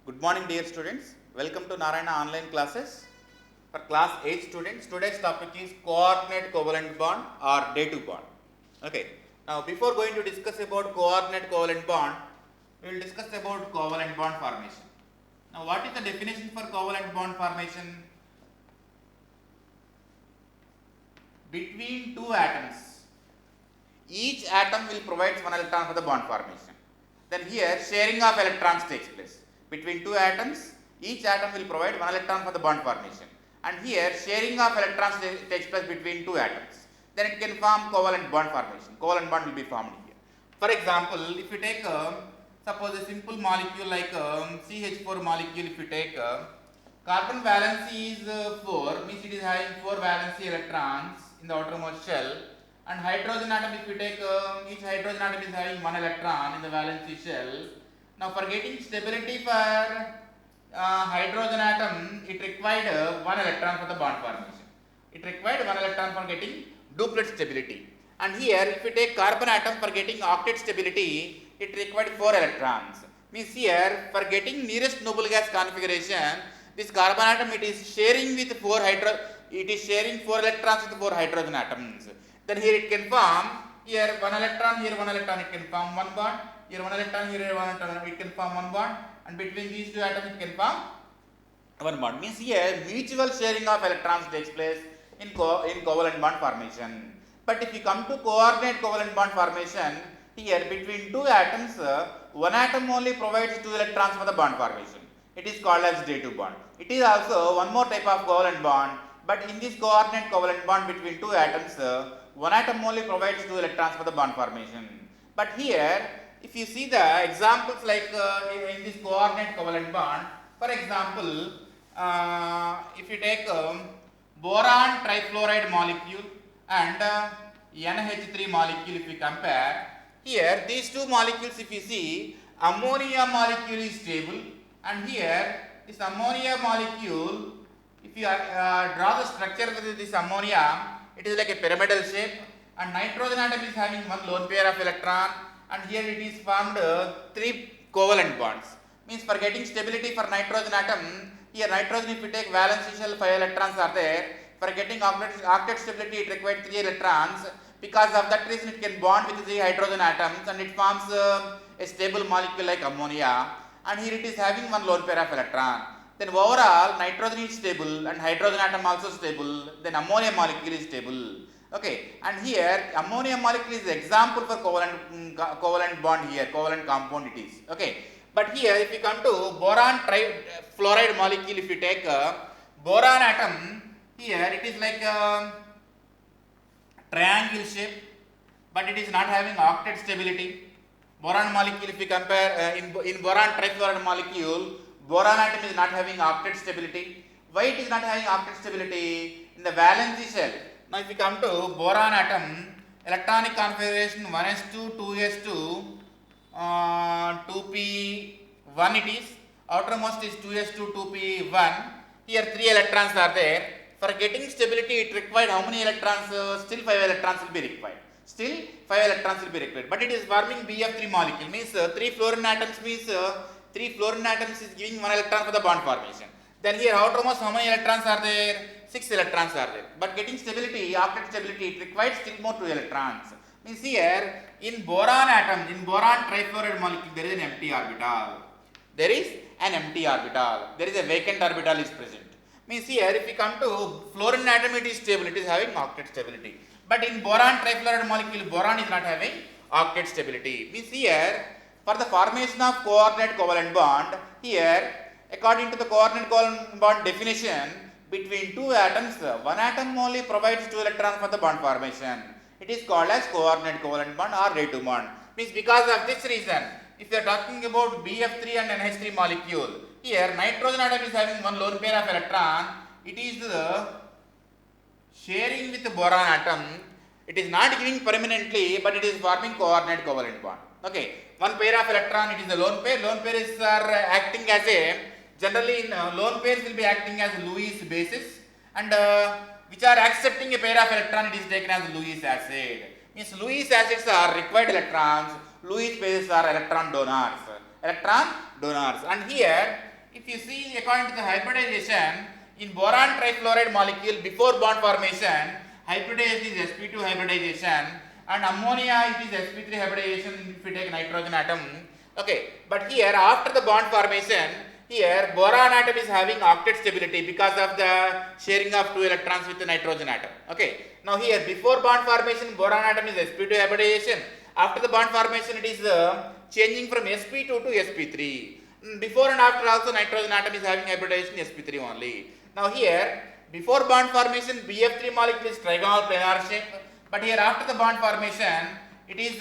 Good morning dear students, welcome to Narayana online classes. For class 8 students, today's topic is coordinate covalent bond or dative bond. Okay, now before going to discuss about coordinate covalent bond, we will discuss about covalent bond formation. Now what is the definition for covalent bond formation? Between two atoms, each atom will provide one electron for the bond formation. Then here sharing of electrons takes place. Between two atoms, each atom will provide one electron for the bond formation. And here sharing of electrons takes place between two atoms. Then it can form covalent bond formation. Covalent bond will be formed here. For example, if you take suppose a simple molecule like CH4 molecule, if you take carbon valency is 4, means it is having 4 valency electrons in the outermost shell. And hydrogen atom, if you take each hydrogen atom is having 1 electron in the valency shell. Now for getting stability for hydrogen atom, it required 1 electron for the bond formation. It required 1 electron for getting duplet stability. And here if you take carbon atom, for getting octet stability, it required 4 electrons. Means here for getting nearest noble gas configuration, this carbon atom it is sharing with 4 electrons with 4 hydrogen atoms. Then here it can form here 1 electron, here 1 electron, it can form 1 bond. Here 1 electron, here 1 electron, it can form 1 bond, and between these two atoms it can form 1 bond. Means here mutual sharing of electrons takes place in covalent bond formation. But if you come to coordinate covalent bond formation, here between two atoms, one atom only provides 2 electrons for the bond formation. It is called as dative bond. It is also one more type of covalent bond, but in this coordinate covalent bond between two atoms, one atom only provides 2 electrons for the bond formation. But here, if you see the examples like in this coordinate covalent bond, for example, if you take boron trifluoride molecule and NH3 molecule, if you compare, here these two molecules, if you see, ammonia molecule is stable, and here this ammonia molecule, if you draw the structure with this ammonia, it is like a pyramidal shape, and nitrogen atom is having one lone pair of electron, and here it is formed 3 covalent bonds. Means for getting stability for nitrogen atom, here nitrogen if you take valency shell 5 electrons are there. For getting octet stability it requires 3 electrons. Because of that reason it can bond with the hydrogen atoms and it forms a stable molecule like ammonia, and here it is having one lone pair of electron. Then overall nitrogen is stable and hydrogen atom also stable, then ammonia molecule is stable. Okay, and here ammonia molecule is the example for covalent bond here, covalent compound it is. Okay, but here if you come to boron trifluoride molecule, if you take boron atom, here it is like a triangle shape, but it is not having octet stability. Boron molecule, if you compare in boron trifluoride molecule, boron atom is not having octet stability. Why it is not having octet stability? In the valency shell. Now if you come to boron atom, electronic configuration 1s2, 2s2, 2p1 it is, outermost is 2s2, 2p1. Here 3 electrons are there. For getting stability it required how many electrons? Still 5 electrons will be required. Still 5 electrons will be required. But it is forming BF3 molecule, means 3 fluorine atoms, means 3 fluorine atoms is giving 1 electron for the bond formation. Then here outermost how many electrons are there? 6 electrons are there. But getting stability, octet stability, it requires still more 2 electrons. Means here in boron atom, in boron trifluoride molecule, there is an empty orbital. There is an empty orbital. There is a vacant orbital is present. Means here if you come to fluorine atom, it is stable, it is having octet stability. But in boron trifluoride molecule, boron is not having octet stability. Means here for the formation of coordinate covalent bond, here according to the coordinate covalent bond definition, between two atoms, one atom only provides 2 electrons for the bond formation. It is called as coordinate covalent bond or dative bond. Means because of this reason, if you are talking about BF3 and NH3 molecule, here nitrogen atom is having one lone pair of electron. It is sharing with the boron atom. It is not giving permanently, but it is forming coordinate covalent bond. Okay, one pair of electron, it is a lone pair. Lone pairs are acting as a, generally in lone pairs will be acting as Lewis bases, and which are accepting a pair of electron, it is taken as Lewis acid. Means Lewis acids are required electrons, Lewis bases are electron donors. And here if you see according to the hybridization, in boron trifluoride molecule before bond formation, hybridization is sp2 hybridization, and ammonia it is sp3 hybridization if we take nitrogen atom. Okay, but here after the bond formation, here boron atom is having octet stability because of the sharing of 2 electrons with the nitrogen atom. Okay, now here before bond formation boron atom is sp2 hybridization. After the bond formation it is changing from sp2 to sp3. Before and after also nitrogen atom is having hybridization sp3 only. Now here before bond formation BF3 molecule is trigonal planar shape, but here after the bond formation it is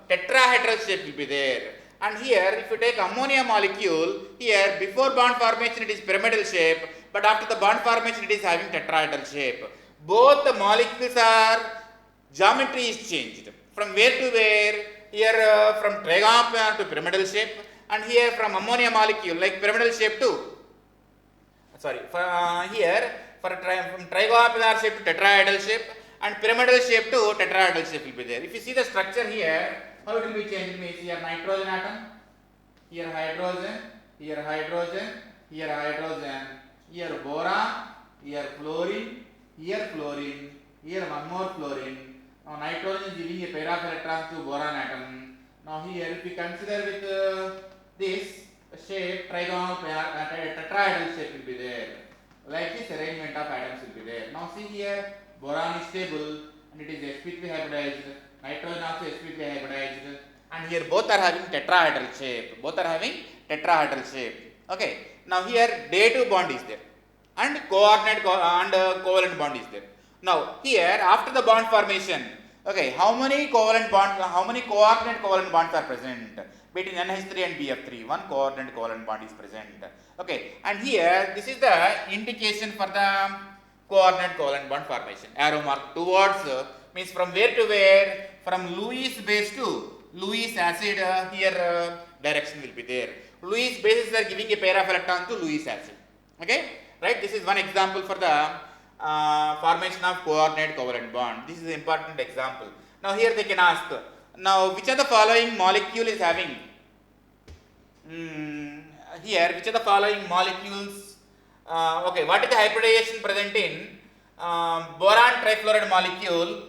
tetrahedral shape will be there. And here if you take ammonia molecule, here before bond formation it is pyramidal shape, but after the bond formation it is having tetrahedral shape. Both the molecules are geometry is changed. From where to where? Here from trigonal planar to pyramidal shape, and here from ammonia molecule like pyramidal shape to here from trigonal planar shape to tetrahedral shape, and pyramidal shape to tetrahedral shape will be there. If you see the structure here, how it will be changed means here nitrogen atom, here hydrogen, here hydrogen, here hydrogen, here boron, here fluorine, here fluorine, here one more fluorine. Now nitrogen is giving a pair of electrons to boron atom. Now here if we consider with this shape trigonal tetrahedral shape will be there. Like this arrangement of atoms will be there. Now see here boron is stable and it is sp3 hybridized. Nitrogen also sp3 hybridized, and here both are having tetrahedral shape. Both are having tetrahedral shape. Okay. Now here day2 bond is there, and coordinate and covalent bond is there. Now here after the bond formation, okay, how many coordinate covalent bonds are present between NH3 and BF3? One coordinate covalent bond is present. Okay, and here this is the indication for the coordinate covalent bond formation. Arrow mark towards means from where to where? From Lewis base to Lewis acid. Here direction will be there. Lewis bases are giving a pair of electrons to Lewis acid. Okay, right? This is one example for the formation of coordinate covalent bond. This is an important example. Now here they can ask, now which of the following molecule is having here which of the following molecules okay, what is the hybridization present in boron trifluoride molecule?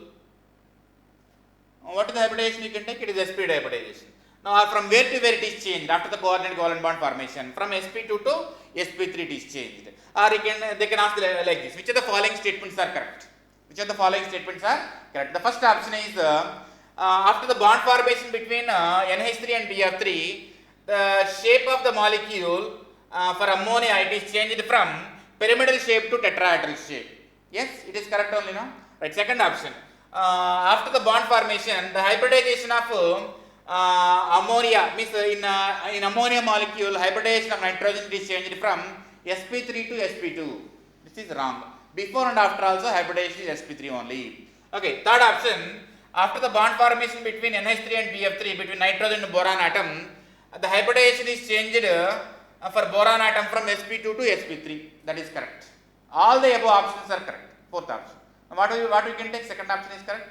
What is the hybridization you can take? It is sp2 hybridization. Now from where to where it is changed after the coordinate covalent bond formation? From sp2 to sp3 it is changed. Or they can ask like this, which of the following statements are correct? Which of the following statements are correct? The first option is after the bond formation between NH3 and BF3, the shape of the molecule for ammonia it is changed from pyramidal shape to tetrahedral shape. Yes, it is correct only, no? Right. Second option, after the bond formation, the hybridization of ammonia means in ammonia molecule hybridization of nitrogen is changed from sp3 to sp2. This is wrong. Before and after also hybridization is sp3 only. Okay. Third option, after the bond formation between NH3 and BF3, between nitrogen and boron atom, the hybridization is changed for boron atom from sp2 to sp3. That is correct. All the above options are correct. Fourth option. What we can take? Second option is correct.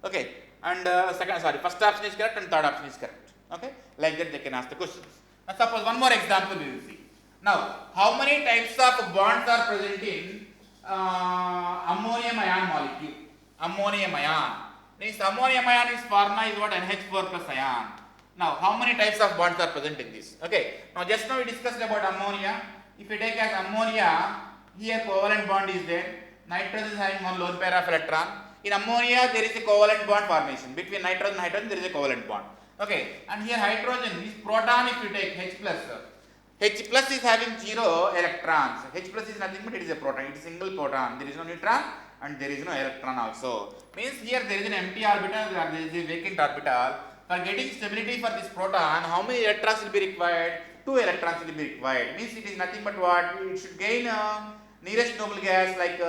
Okay. And first option is correct and third option is correct. Okay. Like that they can ask the questions. Now suppose one more example we will see. Now, how many types of bonds are present in ammonium ion molecule? Ammonium ion. Means ammonium ion is formula is what? NH4 plus ion. Now, how many types of bonds are present in this? Okay. Now, just now we discussed about ammonia. If you take as ammonia, here covalent bond is there. Nitrogen is having one lone pair of electron. In ammonia, there is a covalent bond formation. Between nitrogen and hydrogen, there is a covalent bond. Okay. And here hydrogen, this proton if you take H plus. H plus is having 0 electrons. H plus is nothing but it is a proton. It is a single proton. There is no neutron and there is no electron also. Means here there is an empty orbital, there is a vacant orbital. For getting stability for this proton, how many electrons will be required? 2 electrons will be required. Means it is nothing but what? It should gain nearest noble gas like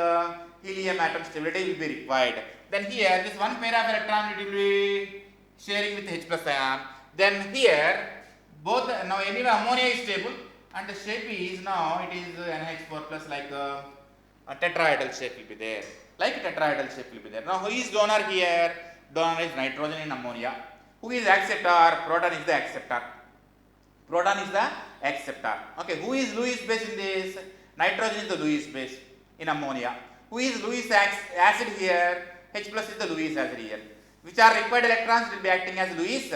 helium atom stability will be required. Then here this one pair of electron it will be sharing with H plus ion. Then here both now anyway ammonia is stable and the shape is now it is NH4 plus like a tetrahedral shape will be there. Like a tetrahedral shape will be there. Now who is donor here? Donor is nitrogen in ammonia. Who is acceptor? Proton is the acceptor. Proton is the acceptor. Okay, who is Lewis base in this? Nitrogen is the Lewis base in ammonia. Who is Lewis acid here? H plus is the Lewis acid here. Which are required electrons will be acting as Lewis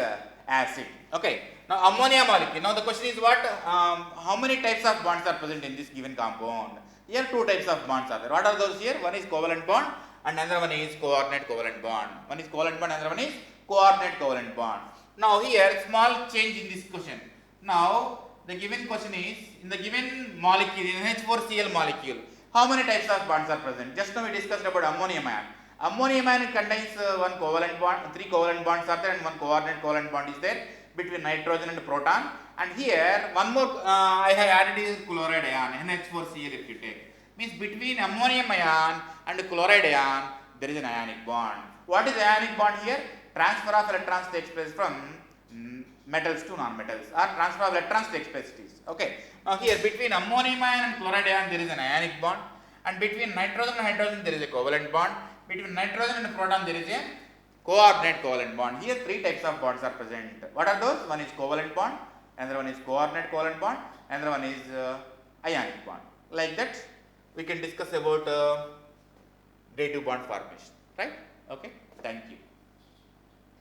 acid. Okay. Now ammonia molecule. Now the question is what? How many types of bonds are present in this given compound? Here two types of bonds are there. What are those here? One is covalent bond and another one is coordinate covalent bond. One is covalent bond, another one is coordinate covalent bond. Now here small change in this question. Now the given question is in the given molecule, in H4Cl molecule, how many types of bonds are present? Just now we discussed about ammonium ion. Ammonium ion contains one covalent bond, three covalent bonds are there and one coordinate covalent bond is there between nitrogen and proton. And here one more I have added is chloride ion, NH4Cl if you take. Means between ammonium ion and chloride ion there is an ionic bond. What is ionic bond here? Transfer of electrons takes place from metals to non-metals or transfer of electrons takes place. Okay. Now here between ammonium ion and chloride ion there is an ionic bond, and between nitrogen and hydrogen there is a covalent bond. Between nitrogen and proton there is a coordinate covalent bond. Here three types of bonds are present. What are those? One is covalent bond, another one is coordinate covalent bond, another one is ionic bond. Like that we can discuss about dative bond formation. Right? Okay. Thank you.